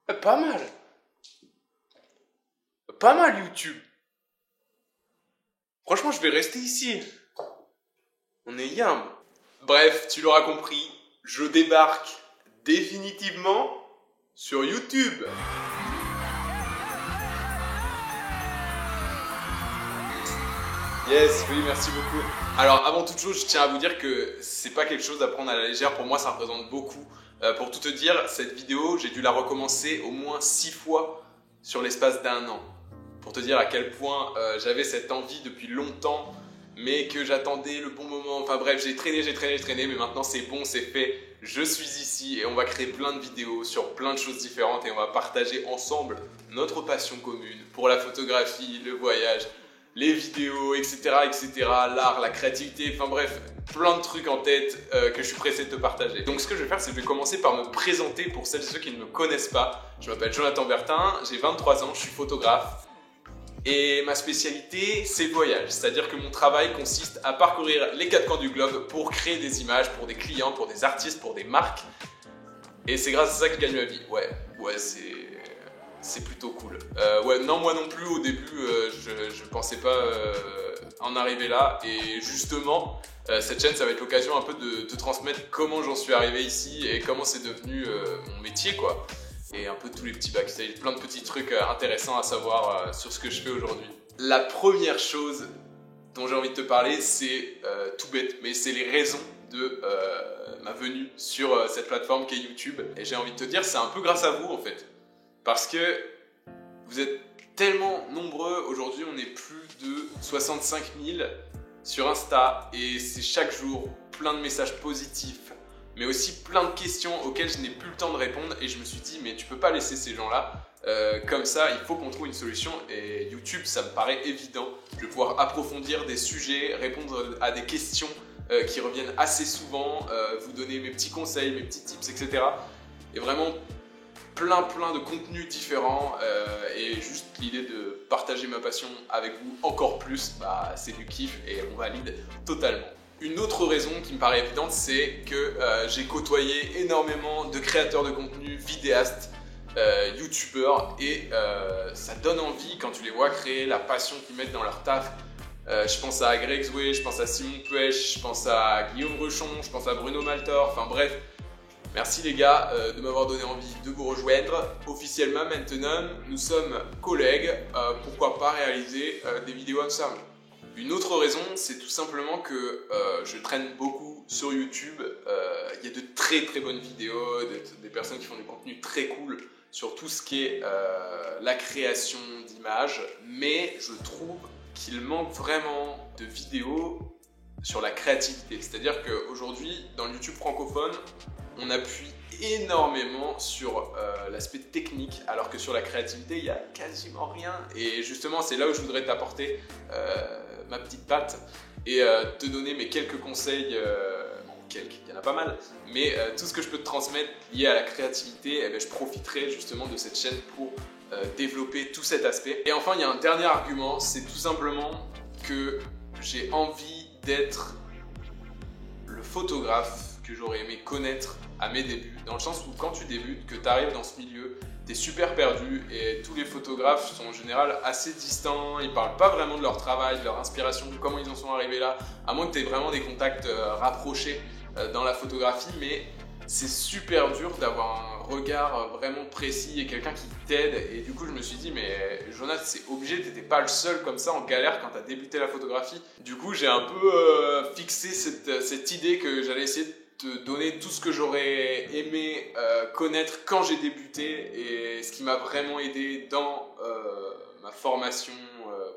Pas mal. Pas mal YouTube. Franchement, je vais rester ici. On est yam. Bref, tu l'auras compris, je débarque définitivement sur YouTube. Yes, oui, merci beaucoup. Alors, avant toute chose, je tiens à vous dire que c'est pas quelque chose à prendre à la légère. Pour moi, ça représente beaucoup. Pour tout te dire, cette vidéo, j'ai dû la recommencer au moins 6 fois sur l'espace d'1 an. Pour te dire à quel point j'avais cette envie depuis longtemps, mais que j'attendais le bon moment. Enfin bref, j'ai traîné, mais maintenant c'est bon, c'est fait. Je suis ici et on va créer plein de vidéos sur plein de choses différentes et on va partager ensemble notre passion commune pour la photographie, le voyage, les vidéos, etc., l'art, la créativité, enfin bref, plein de trucs en tête que je suis pressé de te partager. Donc ce que je vais faire, c'est que je vais commencer par me présenter pour celles et ceux qui ne me connaissent pas. Je m'appelle Jonathan Bertin, j'ai 23 ans, je suis photographe. Et ma spécialité, c'est le voyage. C'est-à-dire que mon travail consiste à parcourir les 4 coins du globe pour créer des images pour des clients, pour des artistes, pour des marques. Et c'est grâce à ça que je gagne ma vie. Ouais, c'est plutôt cool. Ouais, non, moi non plus, au début, je pensais pas en arriver là. Et justement, cette chaîne, ça va être l'occasion un peu de te transmettre comment j'en suis arrivé ici et comment c'est devenu mon métier, quoi. Et un peu tous les petits backstage, plein de petits trucs intéressants à savoir sur ce que je fais aujourd'hui. La première chose dont j'ai envie de te parler, c'est tout bête, mais c'est les raisons de ma venue sur cette plateforme qu'est YouTube. Et j'ai envie de te dire, c'est un peu grâce à vous en fait. Parce que vous êtes tellement nombreux, aujourd'hui on est plus de 65 000 sur Insta et c'est chaque jour plein de messages positifs, mais aussi plein de questions auxquelles je n'ai plus le temps de répondre et je me suis dit mais tu peux pas laisser ces gens-là comme ça, il faut qu'on trouve une solution et YouTube ça me paraît évident. Je vais pouvoir approfondir des sujets, répondre à des questions qui reviennent assez souvent, vous donner mes petits conseils, mes petits tips, etc. Et vraiment plein de contenus différents et juste l'idée de partager ma passion avec vous encore plus, bah, c'est du kiff et on valide totalement. Une autre raison qui me paraît évidente, c'est que j'ai côtoyé énormément de créateurs de contenu, vidéastes, youtubeurs et ça donne envie quand tu les vois créer, la passion qu'ils mettent dans leur taf. Je pense à Greg Zoué, je pense à Simon Puech, je pense à Guillaume Rechon, je pense à Bruno Maltor, enfin bref. Merci les gars de m'avoir donné envie de vous rejoindre. Officiellement maintenant, nous sommes collègues, pourquoi pas réaliser des vidéos ensemble. Une autre raison, c'est tout simplement que je traîne beaucoup sur YouTube. Il y a de très bonnes vidéos, des personnes qui font du contenu très cool sur tout ce qui est la création d'images. Mais je trouve qu'il manque vraiment de vidéos sur la créativité. C'est-à-dire qu'aujourd'hui, dans le YouTube francophone, on appuie énormément sur l'aspect technique, alors que sur la créativité, il n'y a quasiment rien. Et justement, c'est là où je voudrais t'apporter ma petite patte et te donner mes quelques conseils, il y en a pas mal, mais tout ce que je peux te transmettre lié à la créativité, eh bien, je profiterai justement de cette chaîne pour développer tout cet aspect. Et enfin, il y a un dernier argument, c'est tout simplement que j'ai envie d'être le photographe que j'aurais aimé connaître à mes débuts, dans le sens où quand tu débutes, que tu arrives dans ce milieu, tu es super perdu et tous les photographes sont en général assez distants, ils parlent pas vraiment de leur travail, de leur inspiration, de comment ils en sont arrivés là, à moins que tu aies vraiment des contacts rapprochés dans la photographie, mais c'est super dur d'avoir un regard vraiment précis et quelqu'un qui t'aide. Et du coup je me suis dit mais Jonas, c'est obligé, t'étais pas le seul comme ça en galère quand tu as débuté la photographie. Du coup j'ai un peu fixé cette idée que j'allais essayer de te donner tout ce que j'aurais aimé connaître quand j'ai débuté et ce qui m'a vraiment aidé dans ma formation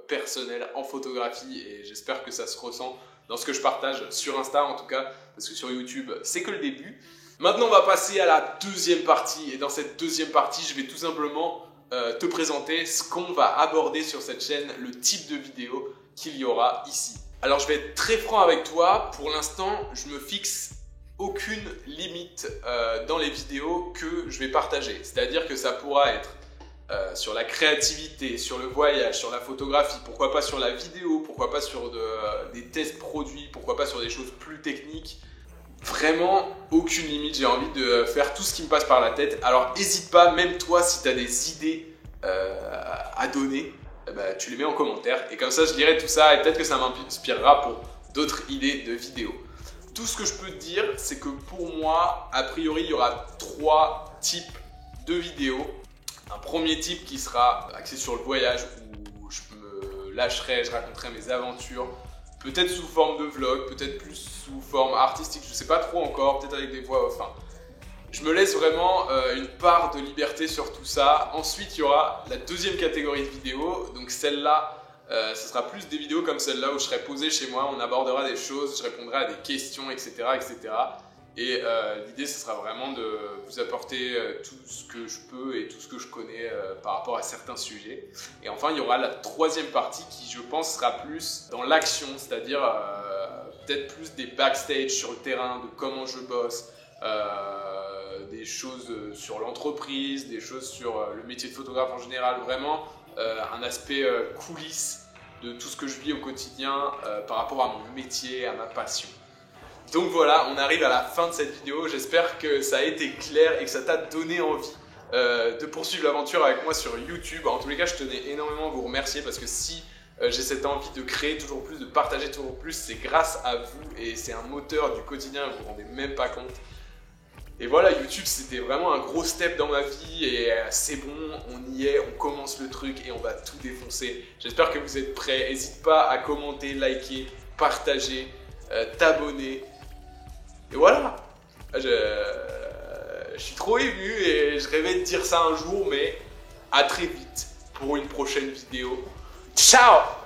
personnelle en photographie, et j'espère que ça se ressent dans ce que je partage sur Insta en tout cas, parce que sur YouTube c'est que le début. Maintenant on va passer à la deuxième partie, et dans cette deuxième partie je vais tout simplement te présenter ce qu'on va aborder sur cette chaîne, le type de vidéo qu'il y aura ici. Alors je vais être très franc avec toi, pour l'instant je me fixe aucune limite dans les vidéos que je vais partager. C'est-à-dire que ça pourra être sur la créativité, sur le voyage, sur la photographie, pourquoi pas sur la vidéo, pourquoi pas sur des tests produits, pourquoi pas sur des choses plus techniques. Vraiment aucune limite, j'ai envie de faire tout ce qui me passe par la tête. Alors n'hésite pas, même toi si tu as des idées à donner, tu les mets en commentaire et comme ça je lirai tout ça et peut-être que ça m'inspirera pour d'autres idées de vidéos. Tout ce que je peux te dire, c'est que pour moi, a priori, il y aura 3 types de vidéos. Un premier type qui sera axé sur le voyage où je me lâcherai, je raconterai mes aventures, peut-être sous forme de vlog, peut-être plus sous forme artistique, je ne sais pas trop encore, peut-être avec des voix off. Enfin, je me laisse vraiment une part de liberté sur tout ça. Ensuite, il y aura la deuxième catégorie de vidéos. Donc celle-là, ce sera plus des vidéos comme celle-là où je serai posé chez moi, on abordera des choses, je répondrai à des questions, etc. etc. Et l'idée, ce sera vraiment de vous apporter tout ce que je peux et tout ce que je connais par rapport à certains sujets. Et enfin, il y aura la troisième partie qui, je pense, sera plus dans l'action, c'est-à-dire peut-être plus des backstage sur le terrain, de comment je bosse, des choses sur l'entreprise, des choses sur le métier de photographe en général, vraiment un aspect coulisses de tout ce que je vis au quotidien par rapport à mon métier, à ma passion. Donc voilà, on arrive à la fin de cette vidéo, j'espère que ça a été clair et que ça t'a donné envie de poursuivre l'aventure avec moi sur YouTube. En tous les cas, je tenais énormément à vous remercier parce que si j'ai cette envie de créer toujours plus, de partager toujours plus, c'est grâce à vous et c'est un moteur du quotidien, vous vous rendez même pas compte. Et voilà, YouTube c'était vraiment un gros step dans ma vie et c'est bon, on y est, on commence le truc et on va tout défoncer. J'espère que vous êtes prêts, n'hésite pas à commenter, liker, partager, t'abonner. Et voilà, je suis trop ému et je rêvais de dire ça un jour, mais à très vite pour une prochaine vidéo. Ciao!